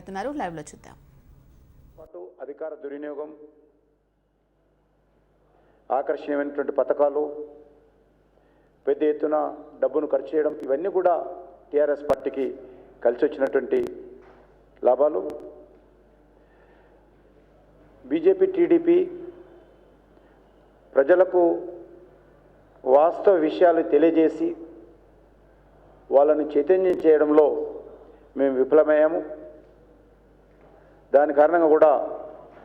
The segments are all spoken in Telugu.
మాట్లాడుతున్నారు. లైవ్ లో చూద్దాం. అధికార దుర్వినియోగం, ఆకర్షణీయమైనటువంటి పథకాలు, పెద్ద ఎత్తున డబ్బును ఖర్చు చేయడం, ఇవన్నీ కూడా టీఆర్ఎస్ పార్టీకి కలిసి వచ్చినటువంటి లాభాలు. బీజేపీ, టీడీపీ ప్రజలకు వాస్తవ విషయాలు తెలియజేసి వాళ్ళని చైతన్యం చేయడంలో మేము విఫలమయ్యాము. దాని కారణంగా కూడా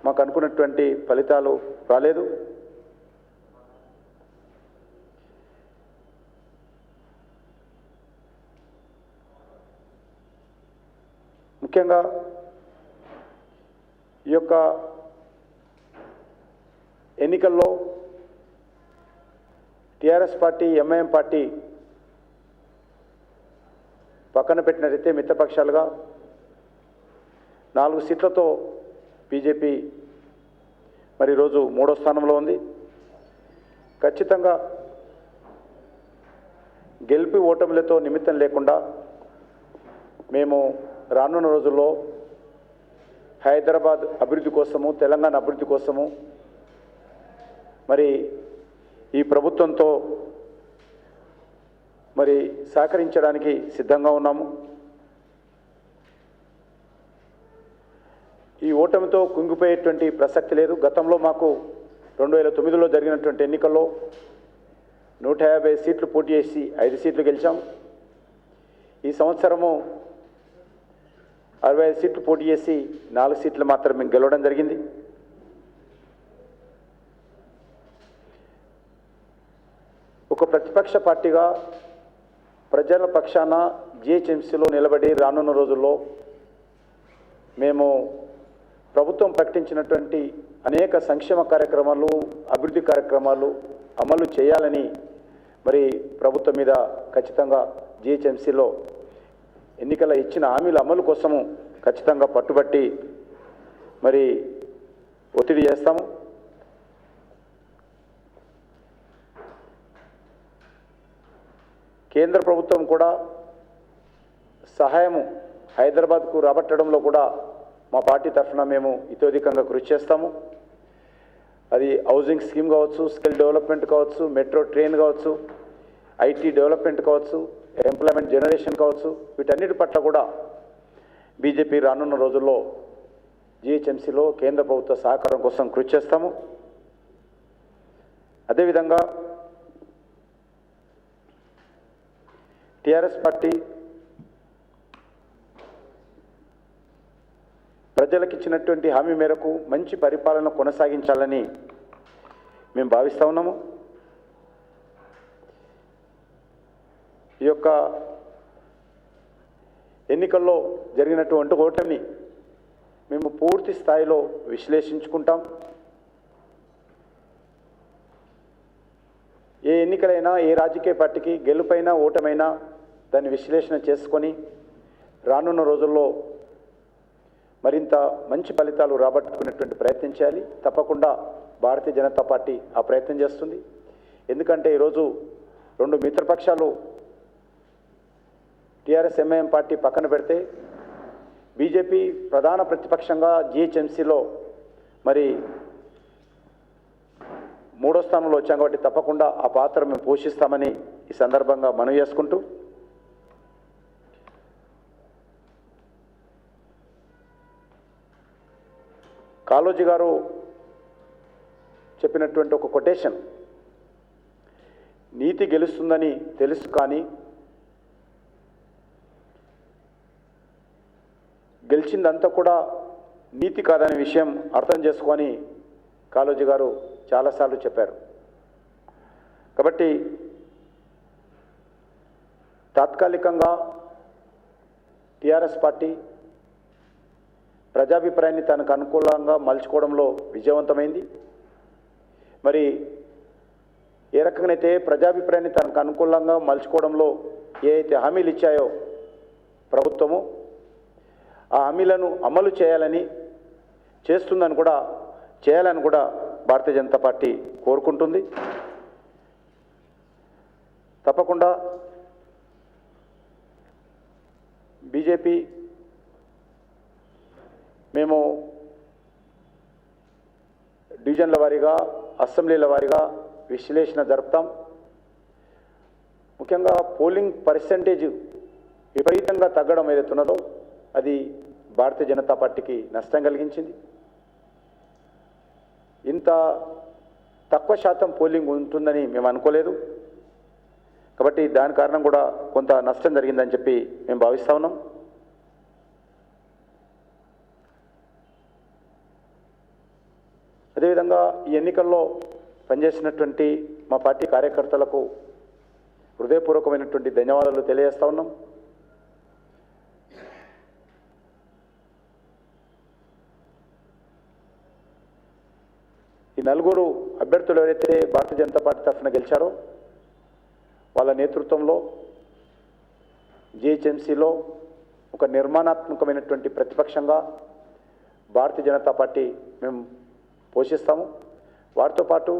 మాకు అనుకున్నటువంటి ఫలితాలు రాలేదు. ముఖ్యంగా ఈ యొక్క ఎన్నికల్లో టీఆర్ఎస్ పార్టీ, ఎంఐఎం పార్టీ పక్కన పెట్టినట్లయితే మిత్రపక్షాలుగా 4 సీట్లతో బీజేపీ మరి ఈరోజు 3వ స్థానంలో ఉంది. ఖచ్చితంగా గెలుపు ఓటములతో నిమిత్తం లేకుండా మేము రానున్న రోజుల్లో హైదరాబాద్ అభివృద్ధి కోసము, తెలంగాణ అభివృద్ధి కోసము మరి ఈ ప్రభుత్వంతో మరి సహకరించడానికి సిద్ధంగా ఉన్నాము. ఈ ఓటమితో కుంగిపోయేటువంటి ప్రసక్తి లేదు. గతంలో మాకు 2009లో జరిగినటువంటి ఎన్నికల్లో 150 సీట్లు పోటీ చేసి 5 సీట్లు గెలిచాం. ఈ సంవత్సరము 65 సీట్లు పోటీ చేసి 4 సీట్లు మాత్రమే గెలవడం జరిగింది. ఒక ప్రతిపక్ష పార్టీగా ప్రజల పక్షాన జిహెచ్ఎంసీలో నిలబడి రానున్న రోజుల్లో మేము ప్రభుత్వం ప్రకటించినటువంటి అనేక సంక్షేమ కార్యక్రమాలు, అభివృద్ధి కార్యక్రమాలు అమలు చేయాలని మరి ప్రభుత్వం మీద ఖచ్చితంగా జిహెచ్ఎంసీలో ఎన్నికల ఇచ్చిన హామీల అమలు కోసము ఖచ్చితంగా పట్టుబట్టి మరి ఒత్తిడి చేస్తాము. కేంద్ర ప్రభుత్వం కూడా సహాయము హైదరాబాద్కు రాబట్టడంలో కూడా మా పార్టీ తరఫున మేము ఇతోధికంగా కృషి చేస్తాము. అది హౌసింగ్ స్కీమ్ కావచ్చు, స్కిల్ డెవలప్మెంట్ కావచ్చు, మెట్రో ట్రైన్ కావచ్చు, ఐటీ డెవలప్మెంట్ కావచ్చు, ఎంప్లాయ్మెంట్ జనరేషన్ కావచ్చు, వీటన్నిటి పట్ల కూడా బీజేపీ రానున్న రోజుల్లో జిహెచ్ఎంసీలో కేంద్ర ప్రభుత్వ సహకారం కోసం కృషి చేస్తాము. అదేవిధంగా టీఆర్ఎస్ పార్టీ ప్రజలకు ఇచ్చినటువంటి హామీ మేరకు మంచి పరిపాలన కొనసాగించాలని మేము భావిస్తూ ఉన్నాము. ఈ యొక్క ఎన్నికల్లో జరిగినటువంటి ఓటమిని మేము పూర్తి స్థాయిలో విశ్లేషించుకుంటాం. ఏ ఎన్నికలైనా, ఏ రాజకీయ పార్టీకి గెలుపైనా ఓటమైనా దాన్ని విశ్లేషణ చేసుకొని రానున్న రోజుల్లో మరింత మంచి ఫలితాలు రాబట్టుకునేటువంటి ప్రయత్నం చేయాలి. తప్పకుండా భారతీయ జనతా పార్టీ ఆ ప్రయత్నం చేస్తుంది. ఎందుకంటే ఈరోజు 2 మిత్రపక్షాలు టీఆర్ఎస్, ఎంఐఎం పార్టీ పక్కన పెడితే బీజేపీ ప్రధాన ప్రతిపక్షంగా జిహెచ్ఎంసీలో మరి 3వ స్థానంలో వచ్చాం. కాబట్టి తప్పకుండా ఆ పాత్ర మేము పోషిస్తామని ఈ సందర్భంగా మనవి చేసుకుంటూ, కాళోజీ గారు చెప్పినటువంటి ఒక కొటేషన్, నీతి గెలుస్తుందని తెలుసు కానీ గెలిచిందంతా కూడా నీతి కాదనే విషయం అర్థం చేసుకొని కాళోజీ గారు చాలాసార్లు చెప్పారు. కాబట్టి తాత్కాలికంగా టీఆర్ఎస్ పార్టీ ప్రజాభిప్రాయాన్ని తనకు అనుకూలంగా మలుచుకోవడంలో విజయవంతమైంది. మరి ఏ రకంగానైతే ప్రజాభిప్రాయాన్ని తనకు అనుకూలంగా మలుచుకోవడంలో ఏ అయితే హామీలు ఇచ్చాయో ప్రభుత్వము, ఆ హామీలను అమలు చేయాలని చేయాలని కూడా భారతీయ జనతా పార్టీ కోరుకుంటుంది. తప్పకుండా బీజేపీ మేము డివిజన్ల వారీగా అసెంబ్లీల వారీగా విశ్లేషణ జరుపుతాం. ముఖ్యంగా పోలింగ్ పర్సెంటేజ్ విపరీతంగా తగ్గడం ఏదైతే ఉన్నదో అది భారతీయ జనతా పార్టీకి నష్టం కలిగించింది. ఇంత తక్కువ శాతం పోలింగ్ ఉంటుందని మేము అనుకోలేదు. కాబట్టి దాని కారణం కూడా కొంత నష్టం జరిగిందని చెప్పి మేము భావిస్తూ ఉన్నాం. అదేవిధంగా ఈ ఎన్నికల్లో పనిచేసినటువంటి మా పార్టీ కార్యకర్తలకు హృదయపూర్వకమైనటువంటి ధన్యవాదాలు తెలియజేస్తా ఉన్నాం. ఈ నలుగురు అభ్యర్థులు ఎవరైతే భారతీయ జనతా పార్టీ తరఫున గెలిచారో వాళ్ళ నేతృత్వంలో జిహెచ్ఎంసీలో ఒక నిర్మాణాత్మకమైనటువంటి ప్రతిపక్షంగా భారతీయ జనతా పార్టీ మేము పోషిస్తాము. వారితో పాటు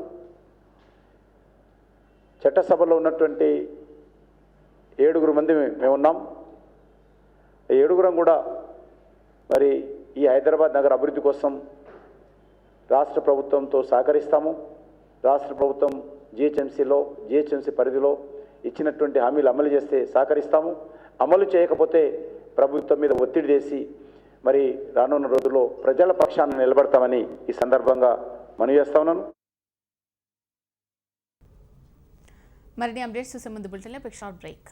చట్టసభలో ఉన్నటువంటి 7 మంది మేము ఉన్నాం. 7 కూడా మరి ఈ హైదరాబాద్ నగర అభివృద్ధి కోసం రాష్ట్ర ప్రభుత్వంతో సహకరిస్తాము. రాష్ట్ర ప్రభుత్వం జిహెచ్ఎంసీ పరిధిలో ఇచ్చినటువంటి హామీలు అమలు చేస్తే సహకరిస్తాము. అమలు చేయకపోతే ప్రభుత్వం మీద ఒత్తిడి చేసి మరి రానున్న రోజుల్లో ప్రజల పక్షాన నిలబడతామని ఈ సందర్భంగా మనవి చేస్తా ఉన్నాను. మరిన్ని అప్డేట్స్ చూసే ముందు బులెటిన్లో షార్ట్ బ్రేక్.